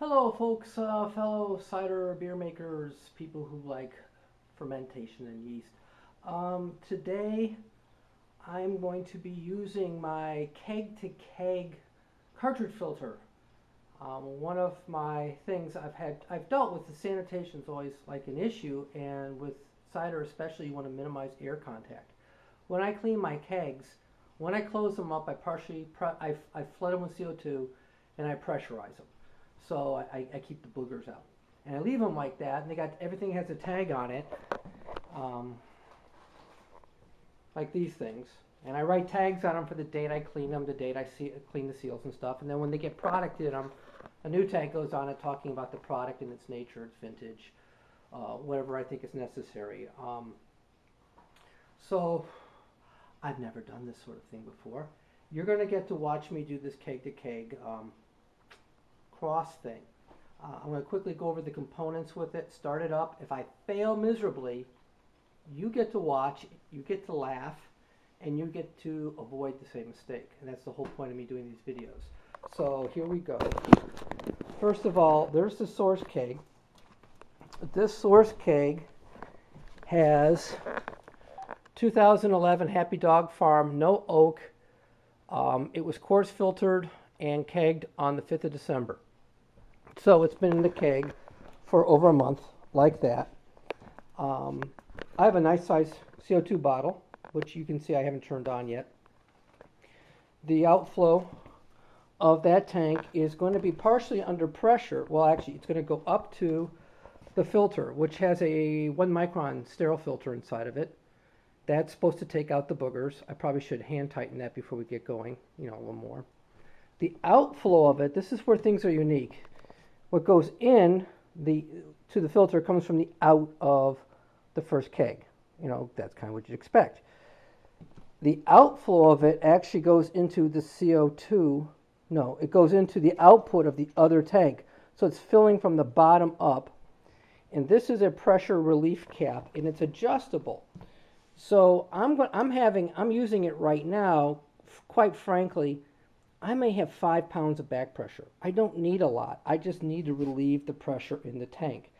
Hello, folks, fellow cider beer makers, people who like fermentation and yeast. Today I'm going to be using my keg to keg cartridge filter. One of my things I've dealt with the sanitation is always like an issue, and with cider especially, you want to minimize air contact. When I clean my kegs, when I close them up, I flood them with CO2 and I pressurize them. So I keep the boogers out. And I leave them like that, and everything has a tag on it, um, like these things. And I write tags on them for the date I clean them, the date clean the seals and stuff. And then when they get product in them, a new tag goes on it talking about the product and its nature, its vintage, whatever I think is necessary. So I've never done this sort of thing before. You're going to get to watch me do this keg to keg cross thing. I'm going to quickly go over the components with it, start it up. If I fail miserably, you get to watch, you get to laugh, and you get to avoid the same mistake. And that's the whole point of me doing these videos. So here we go. First of all, there's the source keg. This source keg has 2011 Happy Dog Farm, no oak. It was coarse filtered and kegged on the 5th of December. So it's been in the keg for over a month, like that. I have a nice size CO2 bottle, which you can see I haven't turned on yet. The outflow of that tank is going to be partially under pressure. Well, actually, it's going to go up to the filter, which has a 1 micron sterile filter inside of it. That's supposed to take out the boogers. I probably should hand tighten that before we get going, a little more. The outflow of it, this is where things are unique. What goes in to the filter comes from the out of the first keg. That's kind of what you'd expect. The outflow of it actually goes into the CO2. No, it goes into the output of the other tank. So it's filling from the bottom up. And this is a pressure relief cap, and it's adjustable. So I'm using it right now. Quite frankly, I may have 5 pounds of back pressure. I don't need a lot. I just need to relieve the pressure in the tank.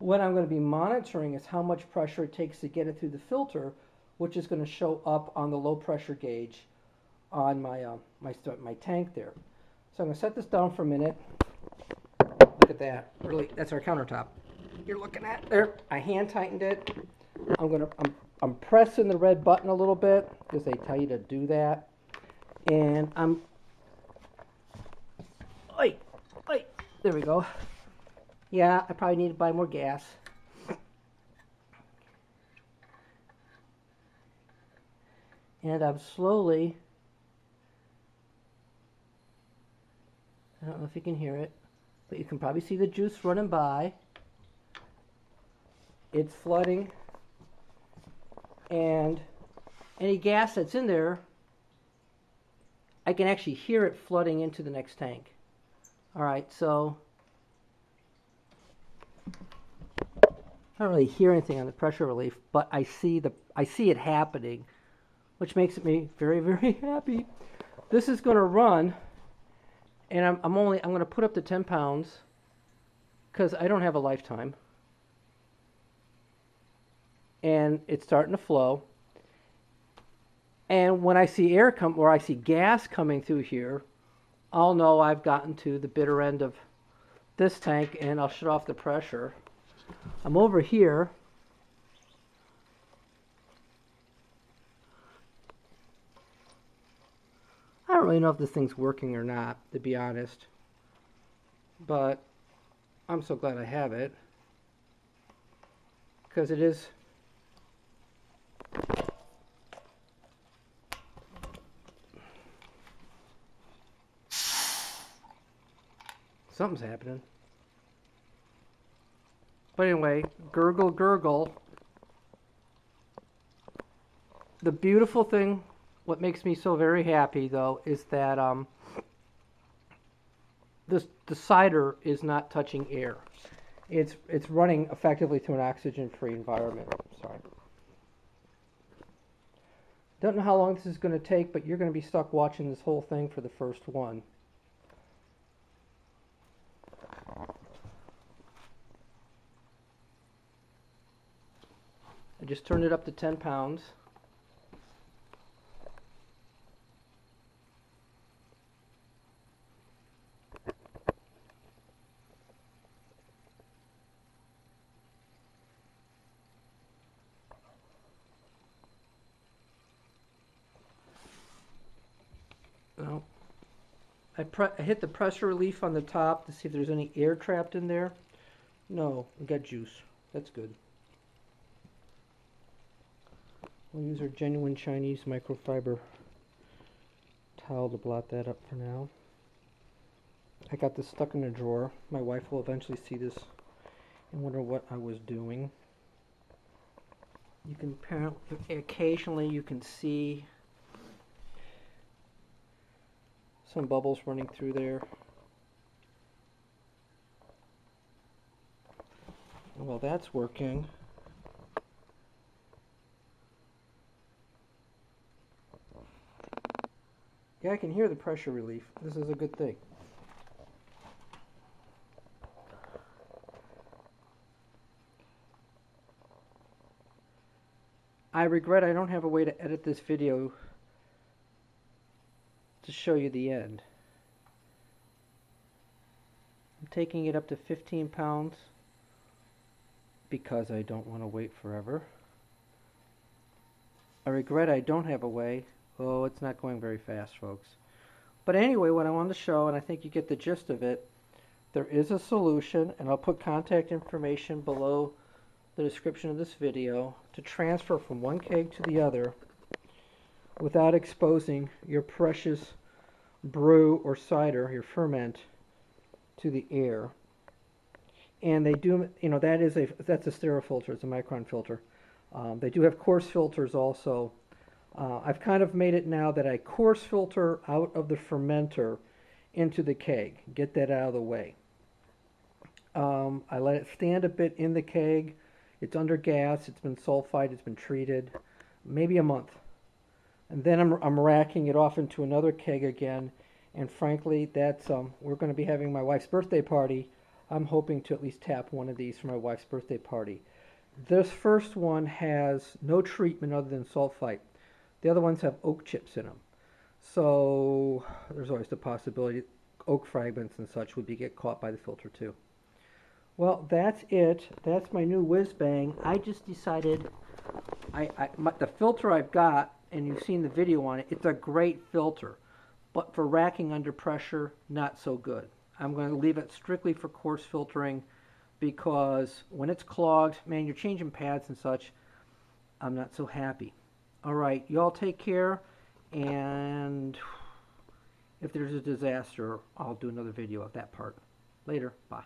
What I'm going to be monitoring is how much pressure it takes to get it through the filter, which is going to show up on the low pressure gauge on my tank there. So I'm going to set this down for a minute. Look at that. Really, that's our countertop. You're looking at there. I hand tightened it. I'm pressing the red button a little bit because they tell you to do that, and there we go. Yeah, I probably need to buy more gas. And I'm slowly, I don't know if you can hear it, but you can probably see the juice running by. It's flooding, and any gas that's in there, I can actually hear it flooding into the next tank. All right, so I don't really hear anything on the pressure relief, but I see it happening, which makes me very, very happy. This is going to run, and I'm going to put up to 10 pounds because I don't have a lifetime, and it's starting to flow. And when I see I see gas coming through here, I'll know I've gotten to the bitter end of this tank, and I'll shut off the pressure. I'm over here. I don't really know if this thing's working or not, to be honest, but I'm so glad I have it, because it is something's happening. But anyway, gurgle, gurgle. The beautiful thing, what makes me so very happy, though, is that the cider is not touching air. It's running effectively through an oxygen-free environment. Sorry. Don't know how long this is going to take, but you're going to be stuck watching this whole thing for the first one. just turned it up to 10 pounds. Well, I hit the pressure relief on the top to see if there's any air trapped in there. No, we got juice. That's good. We'll use our genuine Chinese microfiber towel to blot that up for now. I got this stuck in a drawer. My wife will eventually see this and wonder what I was doing. You can apparently, occasionally you can see some bubbles running through there. Well, that's working. Yeah, I can hear the pressure relief. This is a good thing. I regret I don't have a way to edit this video to show you the end. I'm taking it up to 15 pounds because I don't want to wait forever. I regret I don't have a way. Oh, it's not going very fast, folks. But anyway, what I wanted to show, and I think you get the gist of it, there is a solution, and I'll put contact information below the description of this video, to transfer from one keg to the other without exposing your precious brew or cider, your ferment, to the air. And they do, you know, that's a sterile filter, it's a micron filter. They do have coarse filters also. I've kind of made it now that I coarse filter out of the fermenter into the keg, get that out of the way. I let it stand a bit in the keg. It's under gas, it's been sulfied, it's been treated, maybe a month. And then I'm racking it off into another keg again, and frankly, that's we're going to be having my wife's birthday party. I'm hoping to at least tap one of these for my wife's birthday party. This first one has no treatment other than sulfite. The other ones have oak chips in them. So there's always the possibility oak fragments and such would get caught by the filter too. Well, that's it. That's my new whiz bang. I just decided the filter I've got, and you've seen the video on it, it's a great filter. But for racking under pressure, not so good. I'm going to leave it strictly for coarse filtering because when it's clogged, man, you're changing pads and such, I'm not so happy. All right, y'all take care, and if there's a disaster, I'll do another video of that part. Later, bye.